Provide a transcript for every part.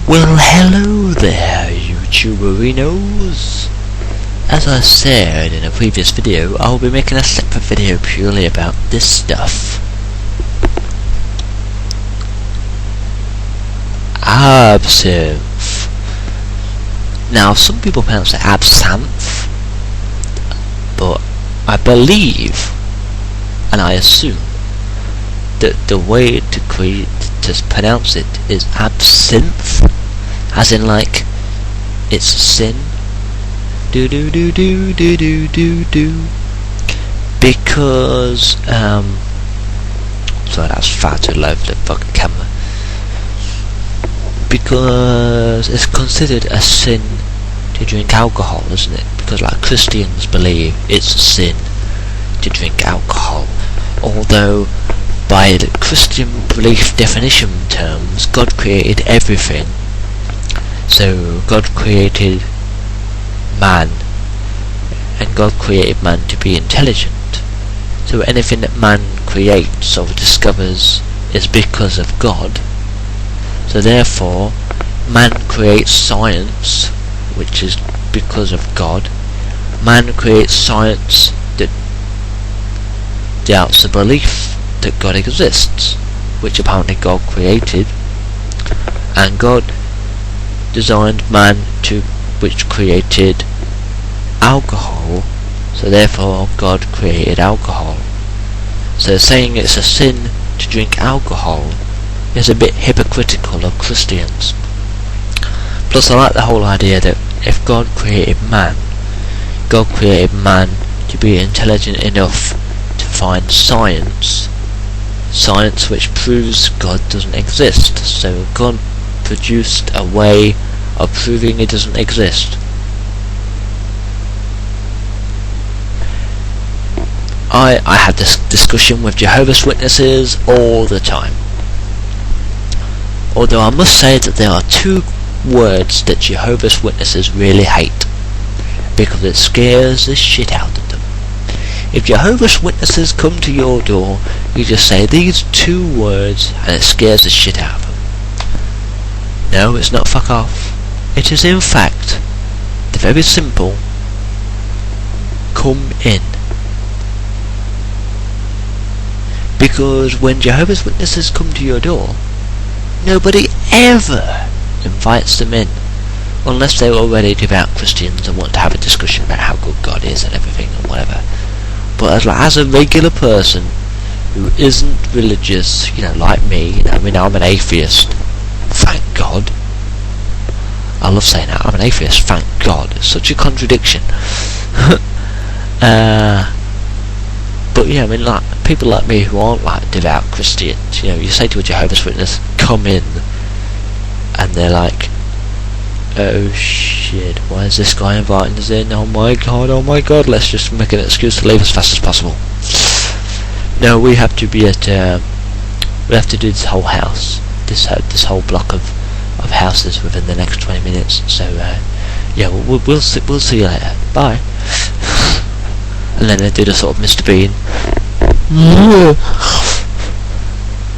Well, hello there, YouTuberinos. As I said in a previous video, I'll be making a separate video purely about this stuff. Absinthe. Now, some people pronounce it absinthe, but I believe, and I assume, that the way to pronounce it is absinthe, as in like it's a sin. Do do do do do do do do. Because sorry, that's far too low for the fucking camera. Because it's considered a sin to drink alcohol, isn't it? Because like Christians believe it's a sin to drink alcohol, although by the Christian belief definition terms, God created everything. So God created man, and God created man to be intelligent. So anything that man creates or discovers is because of God. So therefore, man creates science, which is because of God. Man creates science that doubts the belief that God exists, which apparently God created, and God designed man which created alcohol, so therefore God created alcohol. So saying it's a sin to drink alcohol is a bit hypocritical of Christians. Plus I like the whole idea that if God created man to be intelligent enough to find science which proves God doesn't exist. So God produced a way of proving it doesn't exist. I have this discussion with Jehovah's Witnesses all the time. Although I must say that there are two words that Jehovah's Witnesses really hate, because it scares the shit out of them. If Jehovah's Witnesses come to your door, you just say these two words and it scares the shit out of them. No, it's not fuck off. It is in fact the very simple come in. Because when Jehovah's Witnesses come to your door, nobody ever invites them in, unless they're already devout Christians and want to have a discussion about how good God is and everything and whatever. But as a regular person who isn't religious, like me, I'm an atheist, thank God. I love saying that, I'm an atheist, thank God. It's such a contradiction. But yeah, like people like me who aren't like devout Christians, you say to a Jehovah's Witness, come in, and they're like, oh shit, why is this guy inviting us in? Oh my god, let's just make an excuse to leave as fast as possible. No, we have to be at, we have to do this whole house, this whole block of houses within the next 20 minutes, so yeah, we'll see you later, bye. And then they do the sort of Mr. Bean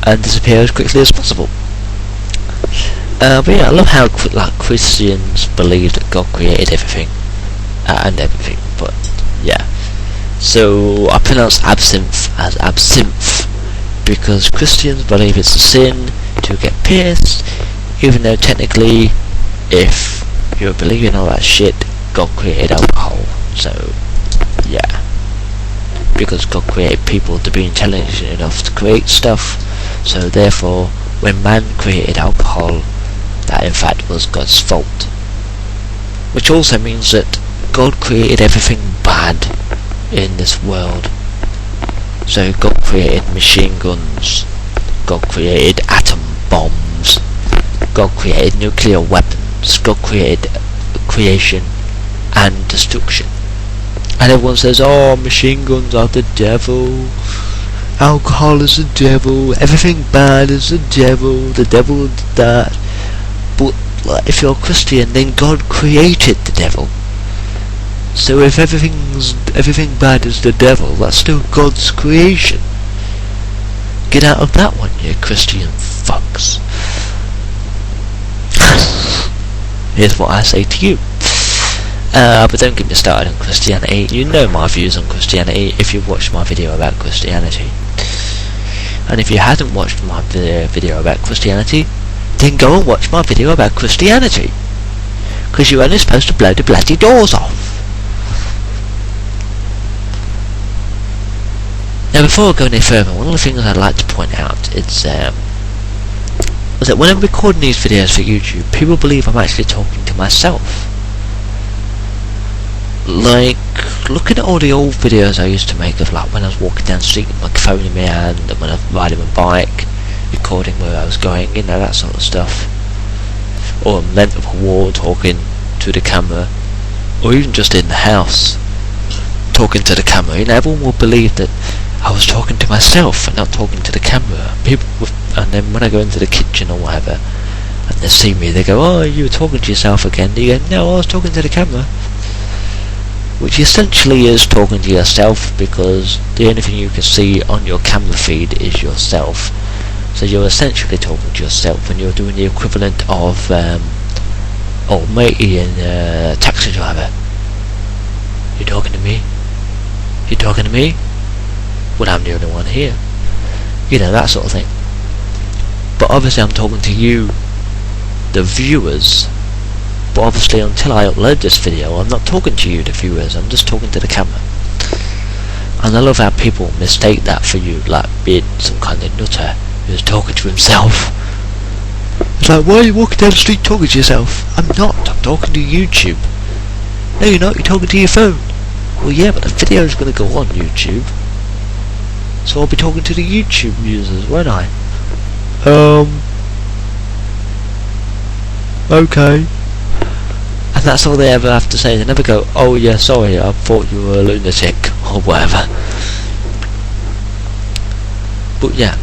and disappear as quickly as possible. But yeah, I love how Christians believe that God created everything and everything. But yeah, so I pronounce absinthe as absinthe because Christians believe it's a sin to get pissed, even though technically, if you're believing all that shit, God created alcohol. So yeah, because God created people to be intelligent enough to create stuff, so therefore when man created alcohol, that in fact was God's fault. Which also means that God created everything bad in this world. So God created machine guns, God created atom bombs, God created nuclear weapons, God created creation and destruction. And everyone says, oh, machine guns are the devil, alcohol is the devil, everything bad is the devil did that. But if you're a Christian, then God created the devil. So if everything bad is the devil, that's still God's creation. Get out of that one, you Christian fucks. is what I say to you. But don't get me started on Christianity. You know my views on Christianity if you've watched my video about Christianity. And if you hadn't watched my video about Christianity, then go and watch my video about Christianity. Because you're only supposed to blow the bloody doors off. Now before I go any further, one of the things I'd like to point out is that when I'm recording these videos for YouTube, people believe I'm actually talking to myself. Like, looking at all the old videos I used to make of like when I was walking down the street with my phone in my hand, and when I was riding my bike, recording where I was going, you know, that sort of stuff. Or on length of a wall talking to the camera, or even just in the house talking to the camera. You know, everyone will believe that I was talking to myself and not talking to the camera. And then when I go into the kitchen or whatever, and they see me, they go, "Oh, you were talking to yourself again." And you go, "No, I was talking to the camera." Which essentially is talking to yourself, because the only thing you can see on your camera feed is yourself. So you're essentially talking to yourself, and you're doing the equivalent of old matey and taxi driver. You talking to me? You talking to me? Well, I'm the only one here. You know, that sort of thing. But obviously I'm talking to you, the viewers. But obviously until I upload this video, I'm not talking to you, the viewers, I'm just talking to the camera. And I love how people mistake that for you, like being some kind of nutter who's talking to himself. It's like, why are you walking down the street talking to yourself? I'm not, I'm talking to YouTube. No, you're not, you're talking to your phone. Well, yeah, but the video's going to go on YouTube. So I'll be talking to the YouTube users, won't I? Okay. And that's all they ever have to say. They never go, "Oh yeah, sorry, I thought you were a lunatic," or whatever. But yeah.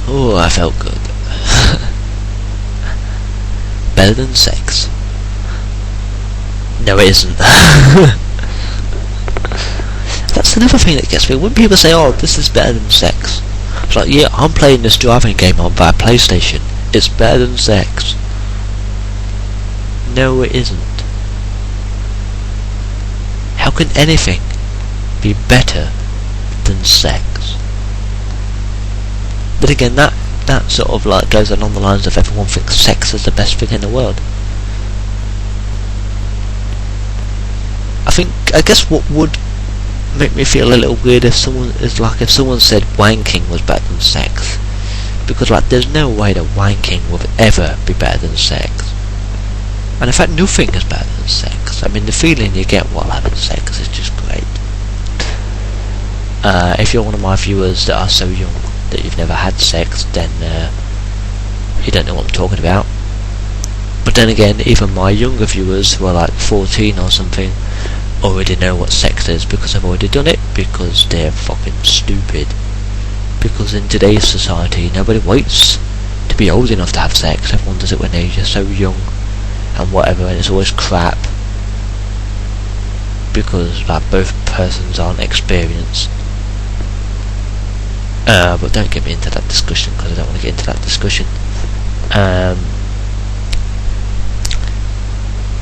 Oh, I felt good. Better than sex. No, it isn't. That's another thing that gets me. When people say, "Oh, this is better than sex," it's like, yeah, I'm playing this driving game on my PlayStation. It's better than sex. No, it isn't. How can anything be better than sex? But again, that sort of like goes along the lines of everyone thinks sex is the best thing in the world. I guess what would make me feel a little weird if someone said wanking was better than sex, because like there's no way that wanking would ever be better than sex. And in fact, nothing is better than sex. I mean, the feeling you get while having sex is just great. If you're one of my viewers that are so young that you've never had sex, then you don't know what I'm talking about. But then again, even my younger viewers who are like 14 or something already know what sex is, because I've already done it, because they're fucking stupid. Because in today's society, nobody waits to be old enough to have sex. Everyone does it when they're just so young and whatever, and it's always crap, because like both persons aren't experienced. But don't get me into that discussion, because I don't want to get into that discussion.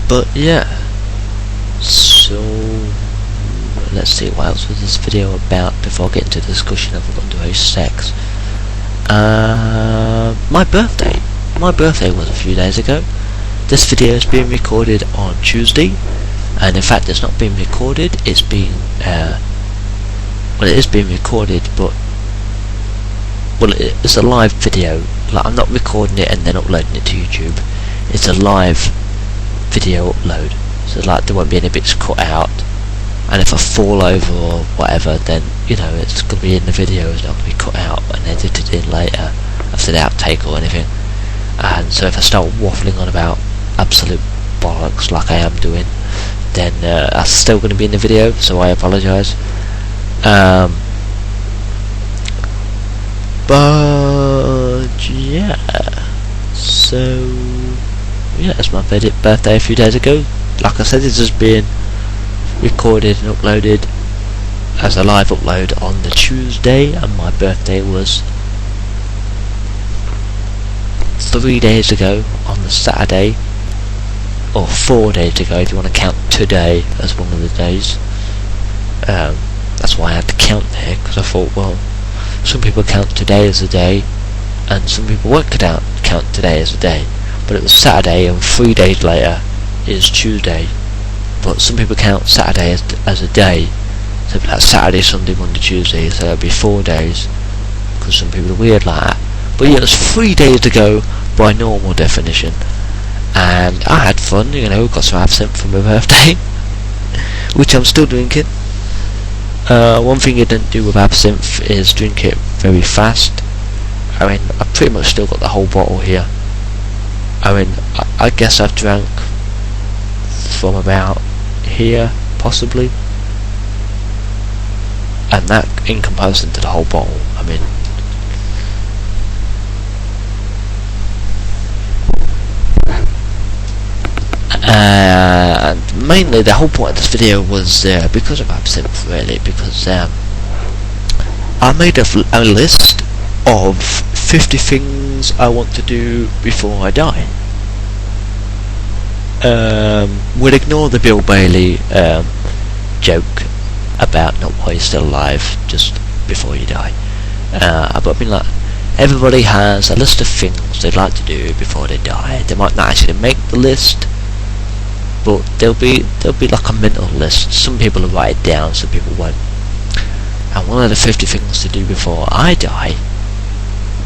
But yeah, so let's see, what else was this video about before I get into the discussion of underage sex. My birthday was a few days ago. This video is being recorded on Tuesday, and in fact it's not being recorded, it's being well, it is being recorded, but it's a live video. Like, I'm not recording it and then uploading it to YouTube. It's a live video upload, so like there won't be any bits cut out, and if I fall over or whatever, then you know it's going to be in the video, it's not going to be cut out and edited in later after the outtake or anything. And so if I start waffling on about absolute bollocks like I am doing, then that's still going to be in the video, so I apologise. But yeah, so yeah, it's my birthday a few days ago. Like I said, it's just being recorded and uploaded as a live upload on the Tuesday, and my birthday was 3 days ago on the Saturday, or 4 days ago if you want to count today as one of the days. That's why I had to count there, because I thought, well, some people count today as a day and some people won't count today as a day, but it was Saturday and 3 days later is Tuesday. But some people count Saturday as a day, so it'd be like Saturday, Sunday, Monday, Tuesday, so it'd be 4 days, because some people are weird like that. But yeah, it was 3 days ago by normal definition, and I had fun, you know, got some absinthe for my birthday, which I'm still drinking. One thing you don't do with absinthe is drink it very fast. I mean, I pretty much still got the whole bottle here. I mean, I guess I've drank from about here, possibly, and that in comparison to the whole bottle, I mean, and mainly the whole point of this video was because of absinthe, really, because I made a list of 50 things I want to do before I die. We'll ignore the Bill Bailey joke about not while you're still alive, just before you die. But I mean, like, everybody has a list of things they'd like to do before they die. They might not actually make the list, but there'll be like a mental list. Some people will write it down, some people won't. And one of the 50 things to do before I die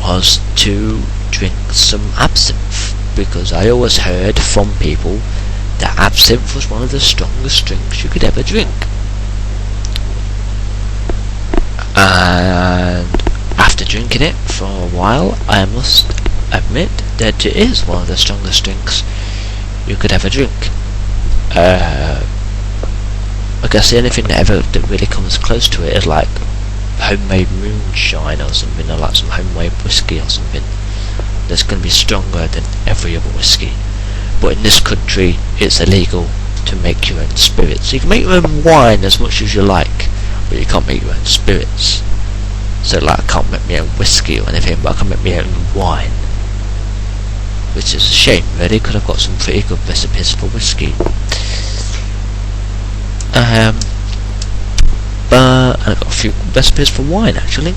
was to drink some absinthe, because I always heard from people that absinthe was one of the strongest drinks you could ever drink. And after drinking it for a while, I must admit that it is one of the strongest drinks you could ever drink. I guess the only thing that really comes close to it is like homemade moonshine or something, or like some homemade whiskey or something that's going to be stronger than every other whiskey. But in this country it's illegal to make your own spirits. You can make your own wine as much as you like, but you can't make your own spirits. So like, I can't make my own whiskey or anything, but I can make my own wine, which is a shame really, because I've got some pretty good recipes for whiskey. And I've got a few recipes for wine actually.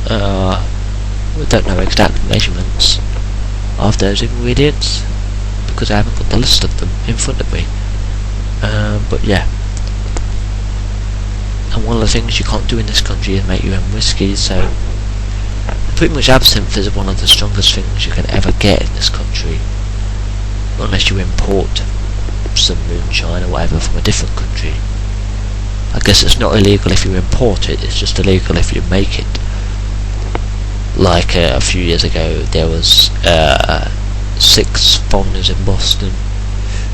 I don't know exact measurements of those ingredients because I haven't got the list of them in front of me. But yeah. And one of the things you can't do in this country is make your own whiskey, so pretty much absinthe is one of the strongest things you can ever get in this country, unless you import some moonshine or whatever from a different country. I guess it's not illegal if you import it, it's just illegal if you make it. Like a few years ago there was 6 foreigners in Boston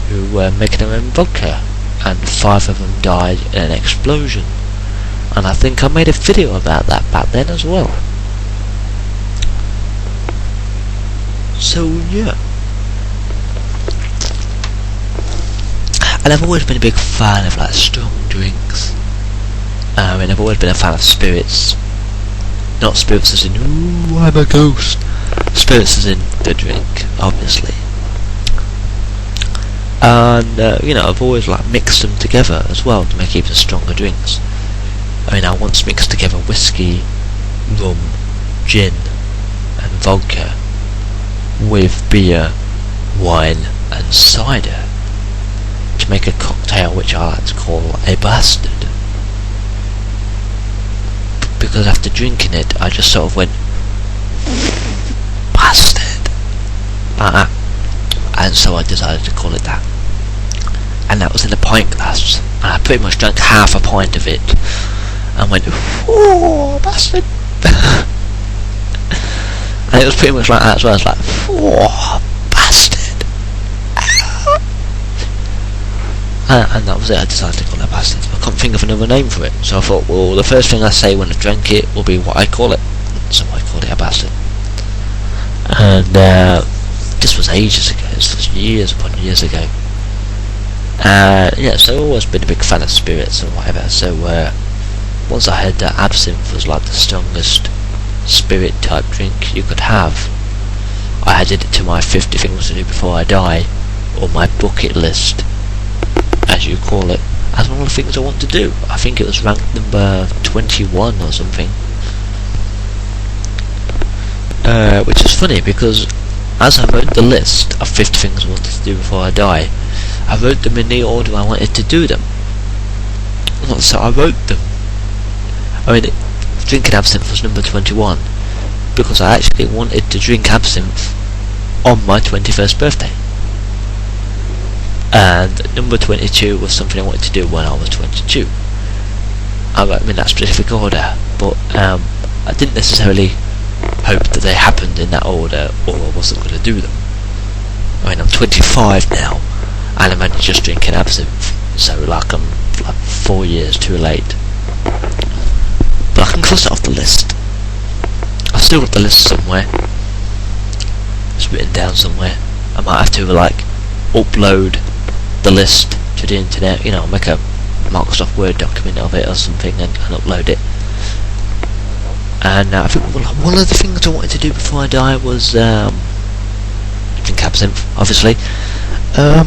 who were making their own vodka, and 5 of them died in an explosion, and I think I made a video about that back then as well. So yeah, and I've always been a big fan of like strong drinks. And I've always been a fan of spirits. Not spirits as in, ooh, I'm a ghost. Spirits as in the drink, obviously. And you know, I've always like mixed them together as well to make even stronger drinks. I mean, I once mixed together whiskey, rum, gin, and vodka with beer, wine, and cider to make a cocktail which I like to call a bastard. Because after drinking it, I just sort of went, bastard, like that. And so I decided to call it that. And that was in a pint glass, and I pretty much drank half a pint of it and went, oh, bastard. And it was pretty much like that as well. It's like, oh, bastard. And that was it. I decided to call it bastard. I couldn't think of another name for it, so I thought, well, the first thing I say when I drank it will be what I call it. So I called it a bastard. And this was ages ago. This was years upon years ago. Yeah, so I've always been a big fan of spirits and whatever, so once I heard that absinthe was like the strongest spirit type drink you could have, I added it to my 50 things to do before I die, or my bucket list, as you call it, as one of the things I want to do. I think it was ranked number 21 or something. Which is funny because as I wrote the list of 50 things I wanted to do before I die, I wrote them in the order I wanted to do them. So I wrote them, drinking absinthe was number 21 because I actually wanted to drink absinthe on my 21st birthday. And number 22 was something I wanted to do when I was 22. I wrote them in that specific order, but I didn't necessarily hope that they happened in that order, or I wasn't going to do them. I'm 25 now, and I'm only just drinking absinthe, so I'm 4 years too late. But I can cross it off the list. I've still got the list somewhere. It's written down somewhere. I might have to upload the list to the internet, make a Microsoft Word document of it or something and upload it. And I think one of the things I wanted to do before I die was drink absinthe, obviously. A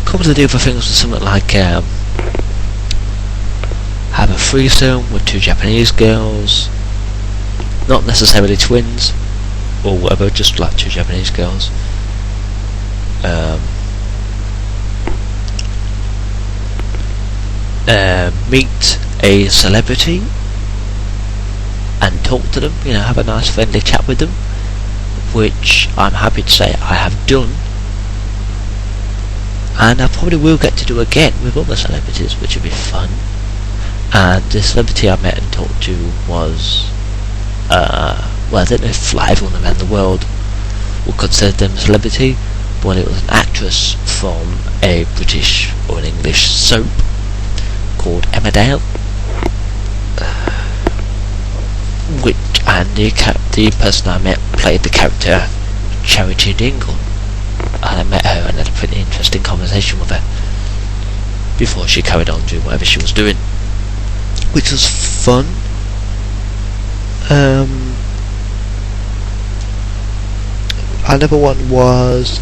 couple of the other things were something like have a threesome with 2 Japanese girls, not necessarily twins or whatever, just 2 Japanese girls. Meet a celebrity and talk to them, have a nice friendly chat with them, which I'm happy to say I have done, and I probably will get to do again with other celebrities, which will be fun. And the celebrity I met and talked to was I don't know if everyone around the world would consider them a celebrity, but it was an actress from a British or an English soap called Emmerdale, and the person I met played the character Charity Dingle, and I met her and had a pretty interesting conversation with her before she carried on doing whatever she was doing, which was fun. Another one was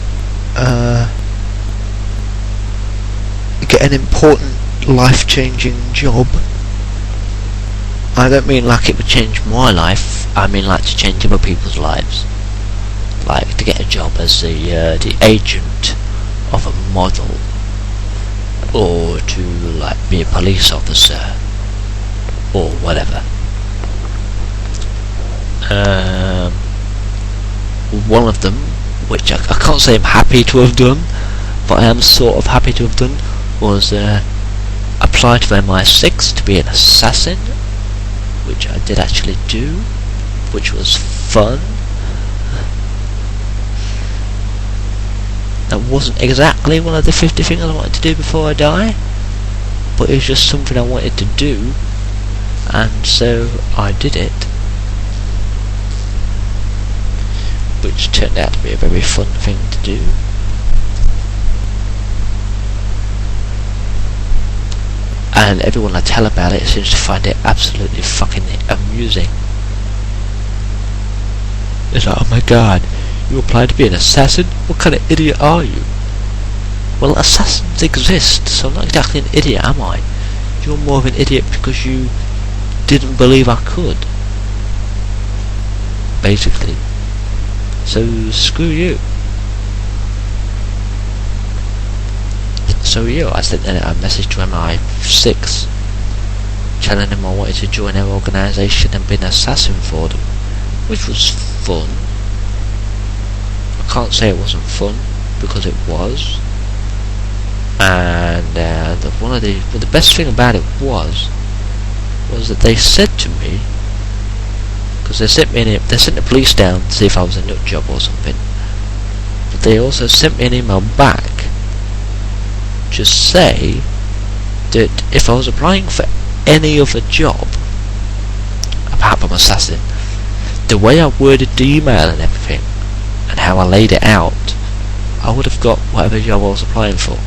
get an important life-changing job. I don't mean it would change my life, I mean to change other people's lives. To get a job as the agent of a model, or to be a police officer, or whatever. One of them, which I can't say I'm happy to have done, but I am sort of happy to have done, was apply to MI6 to be an assassin, which I did actually do, which was fun. That wasn't exactly one of the 50 things I wanted to do before I die, but it was just something I wanted to do, and so I did it, which turned out to be a very fun thing to do. And everyone I tell about it seems to find it absolutely fucking amusing. It's oh my god, you applied to be an assassin? What kind of idiot are you? Well, assassins exist, so I'm not exactly an idiot, am I? You're more of an idiot because you didn't believe I could, basically. So screw you. So I sent a message to MI6 telling them I wanted to join their organisation and be an assassin for them, which was fun. I can't say it wasn't fun, because it was. And the best thing about it was that they said to me, because they sent the police down to see if I was a nut job or something, but they also sent me an email back to say that if I was applying for any other job apart from assassin, the way I worded the email and everything, and and how I laid it out, I would have got whatever job I was applying for.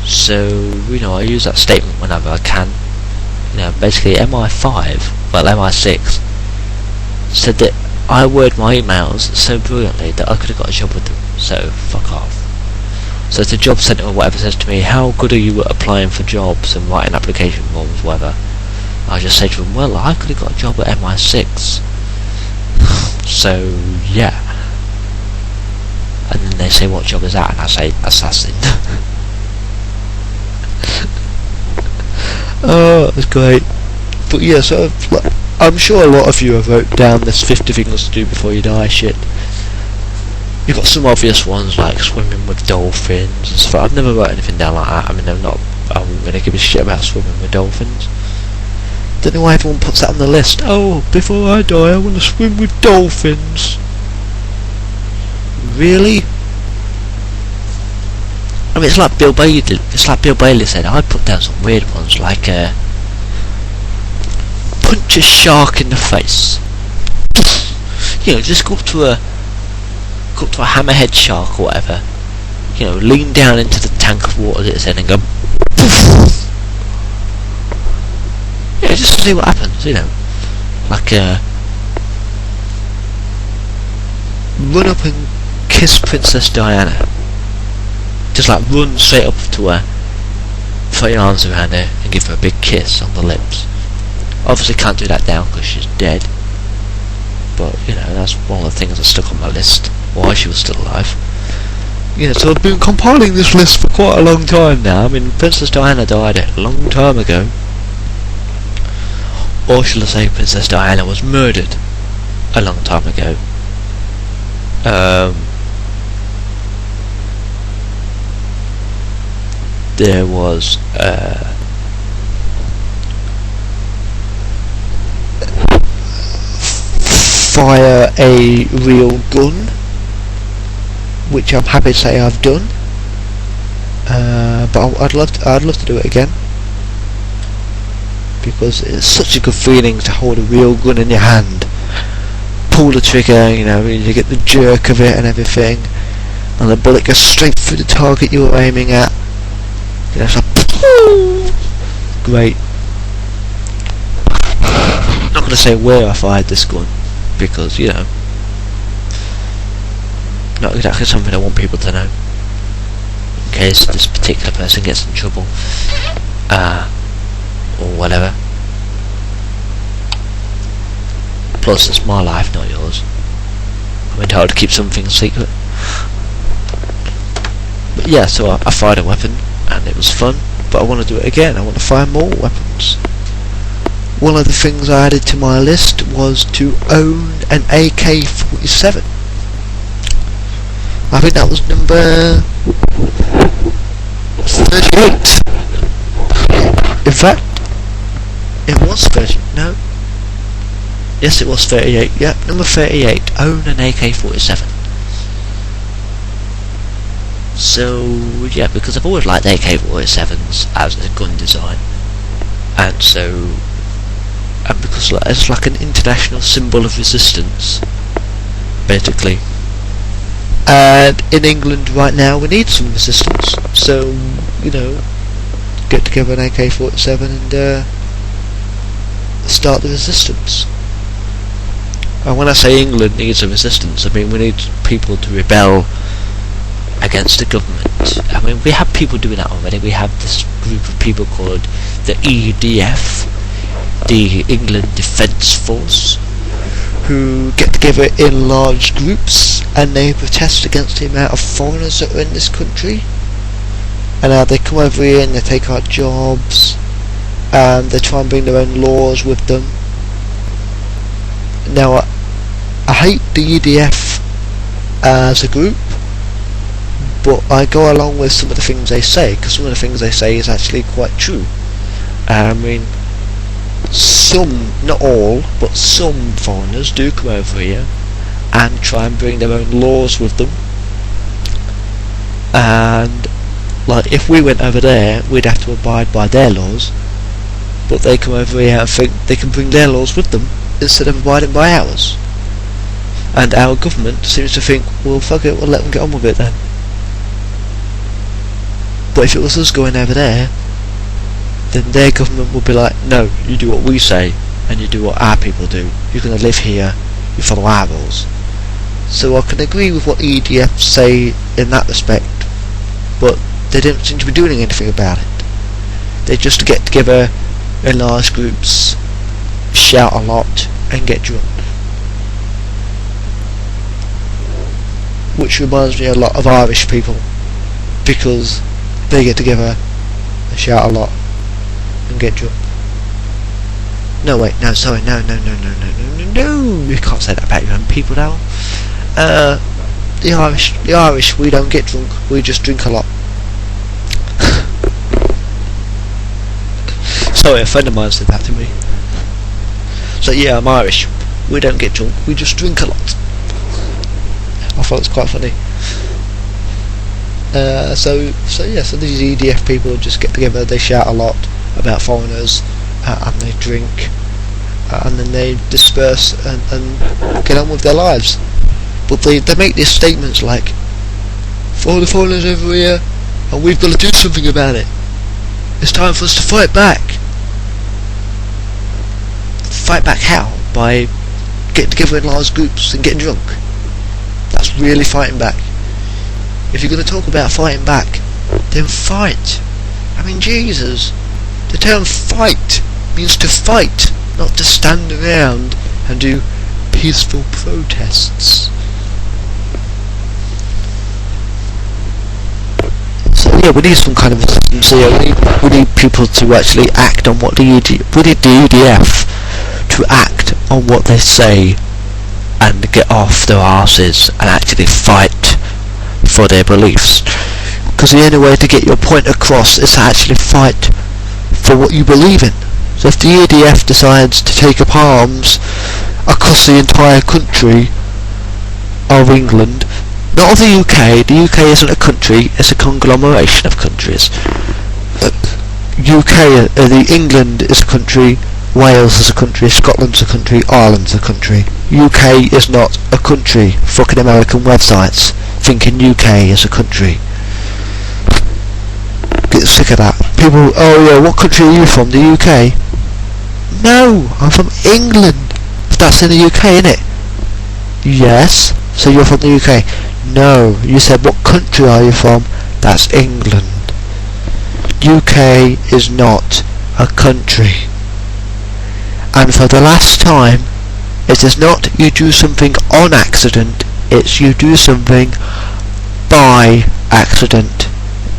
So, you know, I use that statement whenever I can. You know, basically MI5, well MI6, said that I word my emails so brilliantly that I could have got a job with them, so fuck off. So if the job centre or whatever says to me, how good are you at applying for jobs and writing application forms, whatever, I just say to them, well, I could have got a job at MI6. So, yeah. And then they say, what job is that? And I say, assassin. Oh, that's great. But yeah, so I'm sure a lot of you have wrote down this 50 things to do before you die shit. You've got some obvious ones like swimming with dolphins and stuff. I've never wrote anything down like that. I mean, I'm gonna give a shit about swimming with dolphins. Don't know why everyone puts that on the list. Oh, before I die, I want to swim with dolphins. Really? I mean, it's like Bill Bailey. It's like Bill Bailey said. I put down some weird ones, like punch a shark in the face. You know, just go up to a hammerhead shark or whatever. You know, lean down into the tank of water that it's in and go. Yeah, just to see what happens. You know, like run up and kiss Princess Diana. Just like run straight up to her, put your arms around her and give her a big kiss on the lips. Obviously can't do that now because she's dead, but you know, that's one of the things that stuck on my list while she was still alive. Yeah, so I've been compiling this list for quite a long time now. I mean, Princess Diana died a long time ago, or shall I say Princess Diana was murdered a long time ago. There was fire a real gun, which I'm happy to say I've done, but I'd love to do it again, because it's such a good feeling to hold a real gun in your hand, pull the trigger, you know, you get the jerk of it and everything, and the bullet goes straight through the target you were aiming at. You know, it's like, great. I'm not going to say where I fired this gun, because, you know, not exactly something I want people to know, in case this particular person gets in trouble, or whatever. Plus, it's my life, not yours. I'm entitled to keep some things secret. But yeah, so I fired a weapon, and it was fun, but I want to do it again. I want to find more weapons. One of the things I added to my list was to own an AK-47. I think that was number 38. In fact, it was 30. No. Yes, it was 38. Yeah, number 38. Own an AK-47. So, yeah, because I've always liked AK-47s as a gun design, and because it's like an international symbol of resistance, basically. And in England right now we need some resistance, so, you know, get together an AK-47 and start the resistance. And when I say England needs a resistance, I mean we need people to rebel against the government. I mean, we have people doing that already. We have this group of people called the EDF, the England Defence Force, who get together in large groups and they protest against the amount of foreigners that are in this country, and how they come over here and they take our jobs and they try and bring their own laws with them. Now, I hate the EDF as a group, but I go along with some of the things they say, because some of the things they say is actually quite true. I mean, some, not all, but some foreigners do come over here and try and bring their own laws with them. And, like, if we went over there, we'd have to abide by their laws, but they come over here and think they can bring their laws with them instead of abiding by ours. And our government seems to think, well, fuck it, we'll let them get on with it then. But if it was us going over there, then their government would be like, no, you do what we say, and you do what our people do. You're going to live here, you follow our rules. So I can agree with what the EDF say in that respect, but they don't seem to be doing anything about it. They just get together in large groups, shout a lot, and get drunk. Which reminds me a lot of Irish people, because they get together and shout a lot and get drunk. No, wait, no, sorry, no, you can't say that about your own people now. The Irish, we don't get drunk, we just drink a lot. Sorry, a friend of mine said that to me. So yeah, I'm Irish, we don't get drunk, we just drink a lot. I thought it was quite funny. So these EDF people just get together, they shout a lot about foreigners, and they drink, and then they disperse and get on with their lives. But they make these statements like, for all the foreigners over here, and we've got to do something about it. It's time for us to fight back. Fight back how? By getting together in large groups and getting drunk. That's really fighting back. If you're going to talk about fighting back, then fight. I mean, Jesus. The term fight means to fight, not to stand around and do peaceful protests. So yeah, we need some kind of assistance here. We need people to actually act on what we need the EDF to act on what they say and get off their arses and actually fight for their beliefs. Because the only way to get your point across is to actually fight for what you believe in. So if the EDF decides to take up arms across the entire country of England, not of the UK isn't a country, it's a conglomeration of countries. England is a country, Wales is a country, Scotland's a country, Ireland's a country. UK is not a country. Fucking American websites thinking UK is a country. Get sick of that. People, oh yeah, what country are you from? The UK? No, I'm from England. That's in the UK, innit? Yes. So you're from the UK? No. You said what country are you from? That's England. UK is not a country. And for the last time, it is not you do something on accident, it's you do something by accident.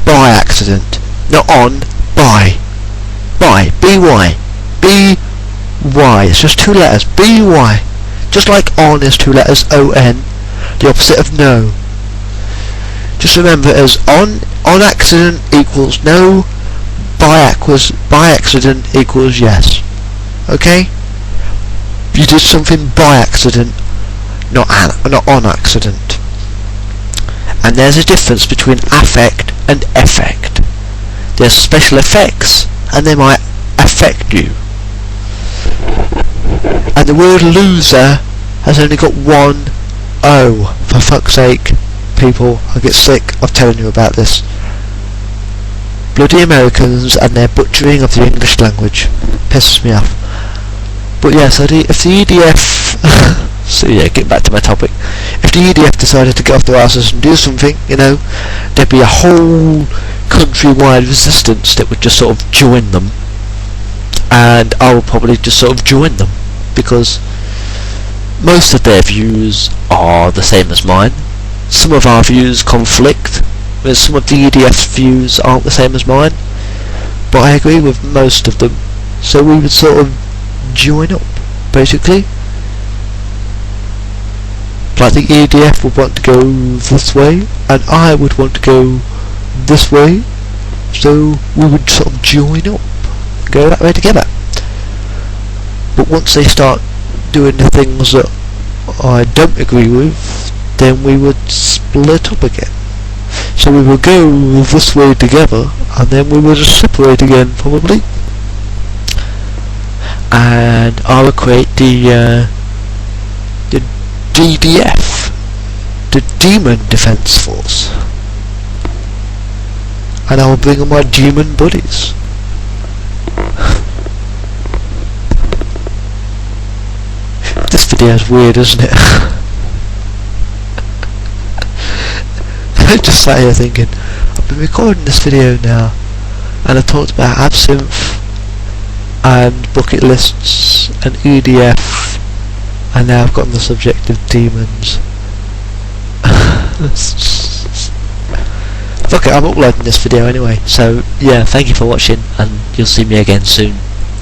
By accident. Not on, by. By. B-Y. B-Y. It's just two letters. B-Y. Just like on is two letters, O-N. The opposite of no. Just remember, as on accident equals no, by accident equals yes. Okay? You did something by accident, not on accident. And there's a difference between affect and effect. There's special effects, and they might affect you. And the word loser has only got one O. For fuck's sake, people, I get sick of telling you about this. Bloody Americans and their butchering of the English language pisses me off. But yeah, so if the EDF so yeah, getting back to my topic, if the EDF decided to get off their asses and do something, you know, there'd be a whole countrywide resistance that would just sort of join them, and I would probably just sort of join them, because most of their views are the same as mine. Some of our views conflict, whereas some of the EDF's views aren't the same as mine, but I agree with most of them, so we would sort of join up, basically. Like the EDF would want to go this way, and I would want to go this way, so we would sort of join up, go that way together. But once they start doing the things that I don't agree with, then we would split up again. So we would go this way together, and then we would just separate again, probably. And I would create the DDF, the Demon Defense Force, and I will bring on my demon buddies. This video is weird, isn't it? I'm just sat here thinking, I've been recording this video now, and I've talked about Absinthe and bucket lists and EDF, and now I've got on the subject of demons. Fuck it, I'm uploading this video anyway, so yeah, thank you for watching, and you'll see me again soon.